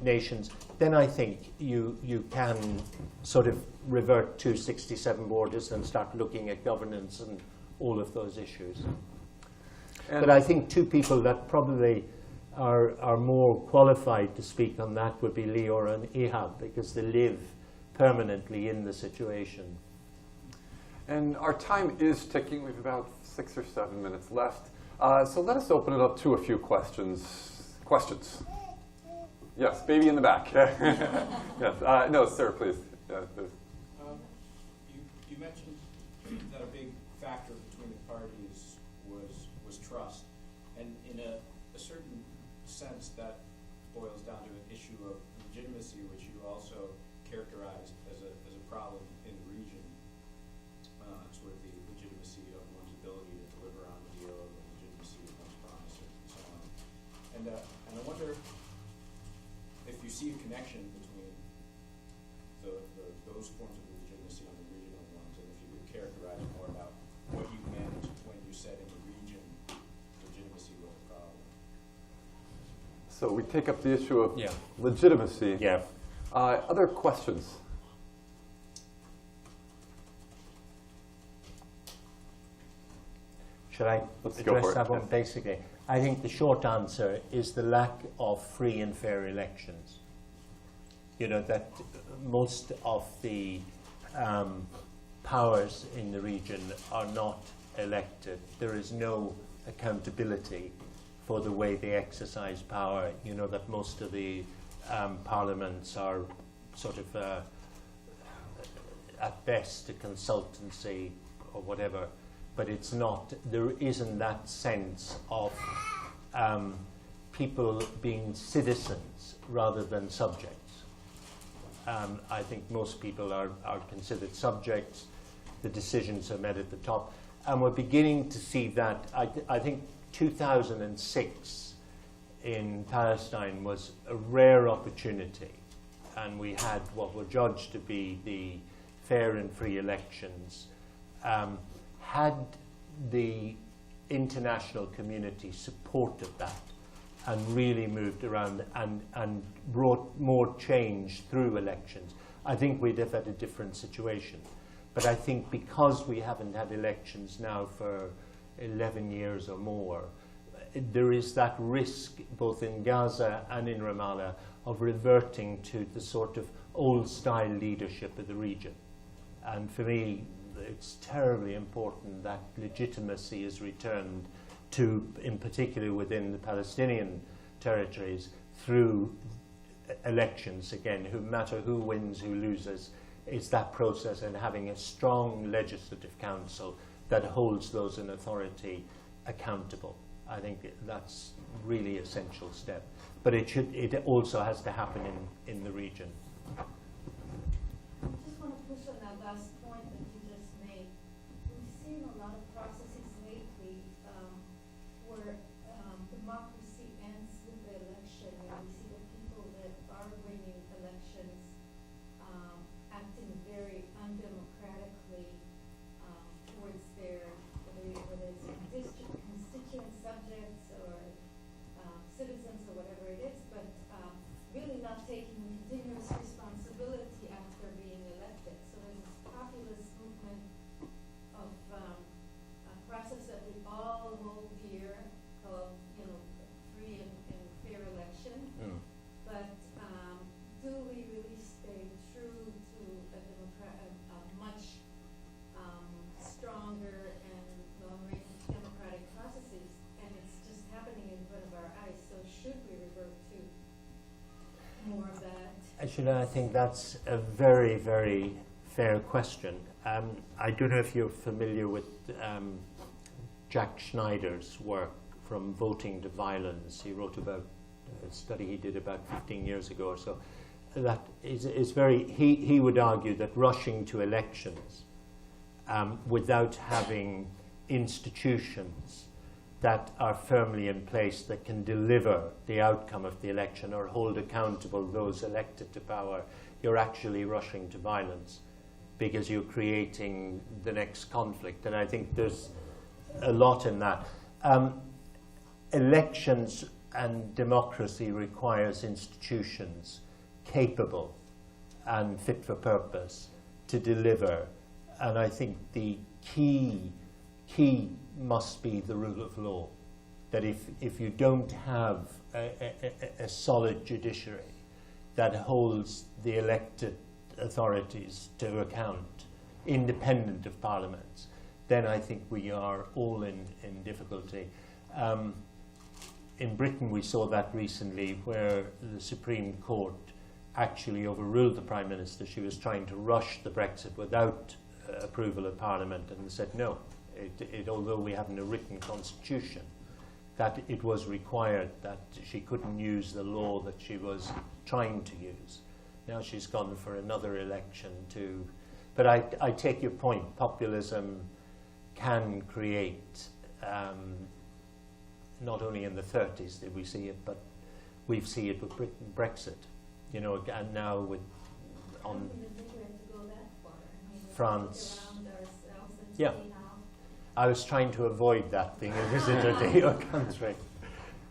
nations, then I think you can sort of revert to 67 borders and start looking at governance and all of those issues. But I think two people that probably are more qualified to speak on that would be Lior and Ihab, because they live permanently in the situation. And our time is ticking. We have about 6 or 7 minutes left. So let us open it up to a few questions. Questions? Yes, baby in the back. Yes. No, sir, please. Yeah, you mentioned that a big factor between the parties was trust. And in a certain sense, that boils down to an issue of legitimacy, which you also characterized as a problem in the region. Sort of the legitimacy of one's ability to deliver on the deal, the legitimacy of one's promises, and so on. And I wonder if you see a connection between those forms of legitimacy and the regional ones, and if you could characterize more about what you meant when you said in the region legitimacy was a problem. So we take up the issue of legitimacy. Yeah. Other questions? Should I address that one? Basically, I think the short answer is the lack of free and fair elections. That most of the powers in the region are not elected. There is no accountability for the way they exercise power. That most of the parliaments are sort of, at best, a consultancy or whatever. But it's not, there isn't that sense of people being citizens rather than subjects. I think most people are considered subjects. The decisions are made at the top. And we're beginning to see that. I think 2006 in Palestine was a rare opportunity. And we had what were judged to be the fair and free elections. Had the international community supported that and really moved around and brought more change through elections, I think we'd have had a different situation. But I think because we haven't had elections now for 11 years or more, there is that risk both in Gaza and in Ramallah of reverting to the sort of old-style leadership of the region. And for me, it's terribly important that legitimacy is returned to, in particular within the Palestinian territories, through elections again. No matter who wins, who loses, it's that process, and having a strong legislative council that holds those in authority accountable. I think that's really essential step. But it also has to happen in the region. I just want to push on that last point that you just made. We've seen a lot of processes lately where democracy ends with the election, and we see the people that are winning elections acting very undemocratically towards their, whether it's constituent subjects or citizens or whatever it is, but really not taking continuous responsibility after being elected. So there's this populist movement of a process that we all hold dear, called Angela, I think that's a very, very fair question. I don't know if you're familiar with Jack Schneider's work, From Voting to Violence. He wrote about a study he did about 15 years ago or so. That is very, he would argue that rushing to elections without having institutions that are firmly in place that can deliver the outcome of the election or hold accountable those elected to power, you're actually rushing to violence because you're creating the next conflict. And I think there's a lot in that. Elections and democracy requires institutions capable and fit for purpose to deliver. And I think the key must be the rule of law. That if you don't have a solid judiciary that holds the elected authorities to account, independent of parliaments, then I think we are all in difficulty. In Britain, we saw that recently where the Supreme Court actually overruled the Prime Minister. She was trying to rush the Brexit without approval of Parliament, and they said no. Although we haven't a written constitution, that it was required that she couldn't use the law that she was trying to use. Now she's gone for another election too. But I take your point. Populism can create, not only in the 30s did we see it, but we see it with Brexit, you know, and now with I don't even think we have to go that far. I mean, France. We look around ourselves and Yeah. see how. I was trying to avoid that being a visitor to your country.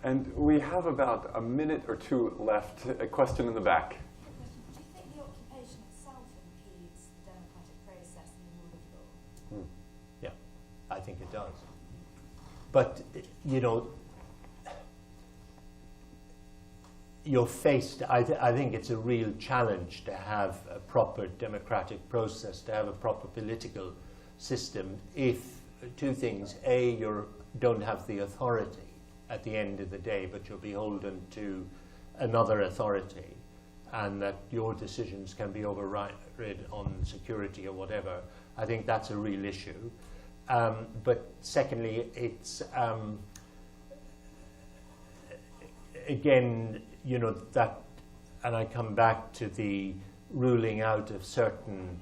And we have about a minute or two left. A question in the back. Do you think the occupation itself impedes the democratic process and the rule of law? Yeah, I think it does. But, you know, you're faced, I think it's a real challenge to have a proper democratic process, to have a proper political system if two things. A, you don't have the authority at the end of the day, but you're beholden to another authority, and that your decisions can be overridden on security or whatever. I think that's a real issue. But secondly, it's, again, you know, that, and I come back to the ruling out of certain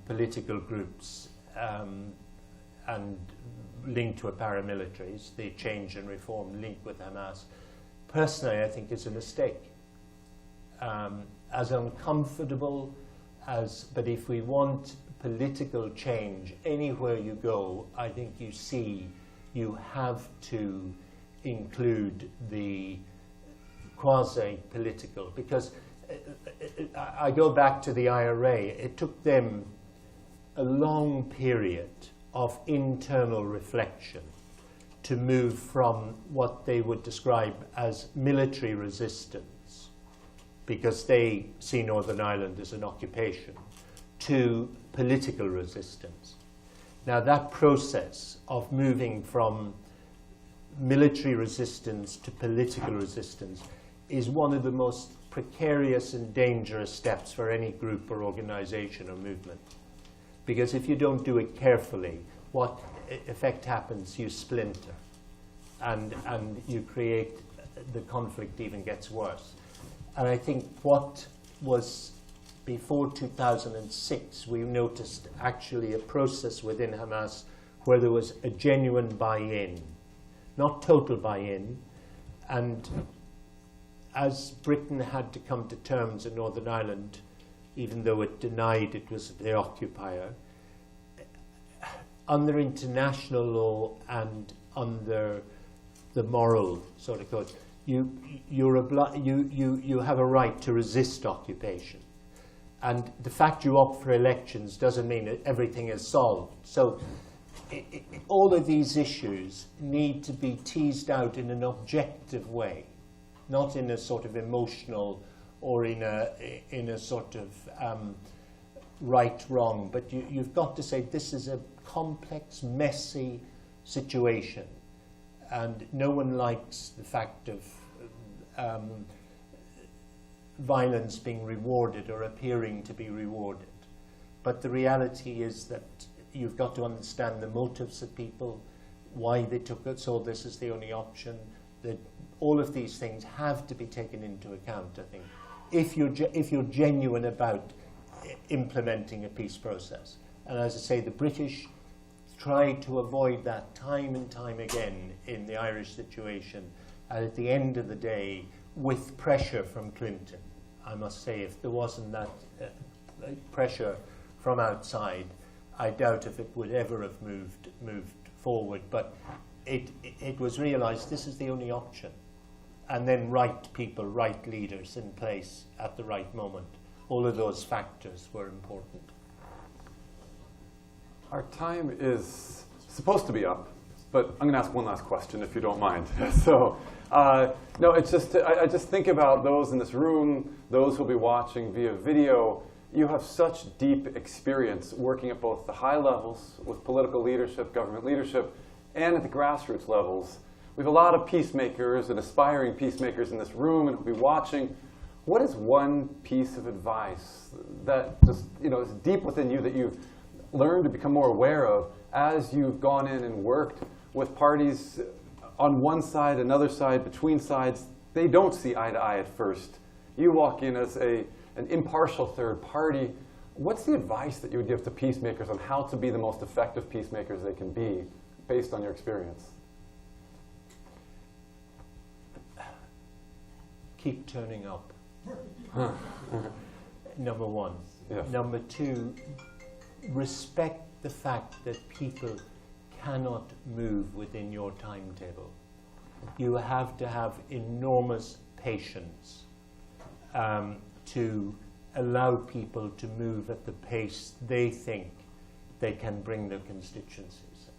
political groups and linked to paramilitaries, the change and reform linked with Hamas. Personally, I think it's a mistake. As uncomfortable as, but if we want political change anywhere you go, I think you have to include the quasi-political, because I go back to the IRA. It took them a long period of internal reflection to move from what they would describe as military resistance, because they see Northern Ireland as an occupation, to political resistance. Now that process of moving from military resistance to political resistance is one of the most precarious and dangerous steps for any group or organization or movement. Because if you don't do it carefully, what effect happens? You splinter, and you create, the conflict even gets worse. And I think what was before 2006, we noticed actually a process within Hamas where there was a genuine buy-in, not total buy-in. And as Britain had to come to terms in Northern Ireland, even though it denied it was the occupier, under international law and under the moral sort of code, you have a right to resist occupation. And the fact you opt for elections doesn't mean that everything is solved. So all of these issues need to be teased out in an objective way, not in a sort of emotional or in a sort of right-wrong. But you've got to say this is a complex, messy situation. And no one likes the fact of violence being rewarded or appearing to be rewarded. But the reality is that you've got to understand the motives of people, why they took it, so this is the only option. That all of these things have to be taken into account, I think, if you're genuine about implementing a peace process. And as I say, the British tried to avoid that time and time again in the Irish situation. And at the end of the day, with pressure from Clinton, I must say, if there wasn't that pressure from outside, I doubt if it would ever have moved forward. But it was realized this is the only option. And then right people, right leaders in place at the right moment. All of those factors were important. Our time is supposed to be up, but I'm going to ask one last question, if you don't mind. So, no, it's just, I just think about those in this room, those who'll be watching via video. You have such deep experience working at both the high levels with political leadership, government leadership, and at the grassroots levels. We have a lot of peacemakers and aspiring peacemakers in this room and who'll be watching. What is one piece of advice that just, is deep within you that you've learned to become more aware of as you've gone in and worked with parties on one side, another side, between sides? They don't see eye to eye at first. You walk in as an impartial third party. What's the advice that you would give to peacemakers on how to be the most effective peacemakers they can be based on your experience? Keep turning up. Number one. Yes. Number two, respect the fact that people cannot move within your timetable. You have to have enormous patience to allow people to move at the pace they think they can bring their constituencies.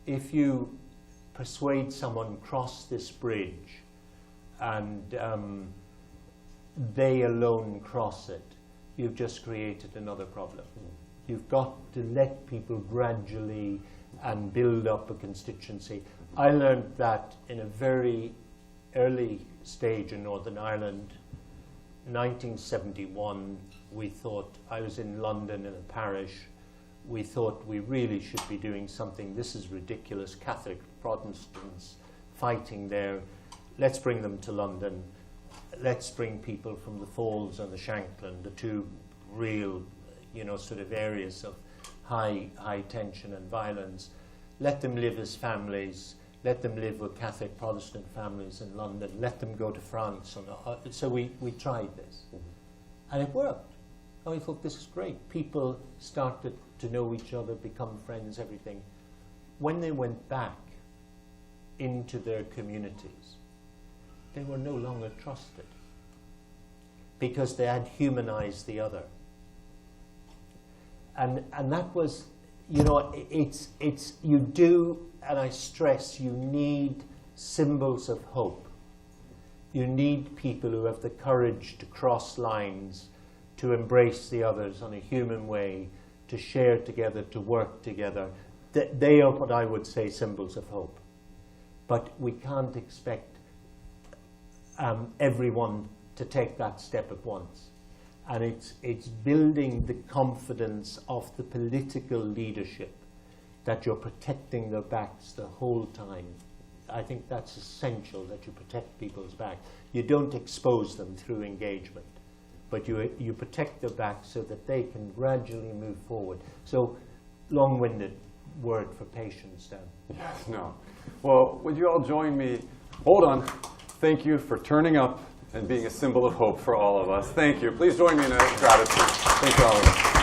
If you persuade someone cross this bridge and they alone cross it, you've just created another problem. You've got to let people gradually and build up a constituency. I learned that in a very early stage in Northern Ireland. 1971, we thought, I was in London in a parish, we thought we really should be doing something. This is ridiculous. Catholic Protestants fighting there. Let's bring them to London. Let's bring people from the Falls and the Shanklin, the two real, sort of areas of high tension and violence. Let them live as families. Let them live with Catholic Protestant families in London. Let them go to France. So we tried this. And it worked. And we thought, this is great. People started to know each other, become friends, everything. When they went back into their communities, they were no longer trusted because they had humanized the other. And that was, it's you do, and I stress, you need symbols of hope. You need people who have the courage to cross lines, to embrace the others on a human way, to share together, to work together. They are what I would say symbols of hope. But we can't expect everyone to take that step at once. And it's building the confidence of the political leadership that you're protecting their backs the whole time. I think that's essential, that you protect people's back. You don't expose them through engagement, but you protect their back so that they can gradually move forward. So, long-winded word for patience, Dan. Yes, no. Well, would you all join me? Hold on. Thank you for turning up and being a symbol of hope for all of us. Thank you. Please join me in a gratitude. Thank you all of us.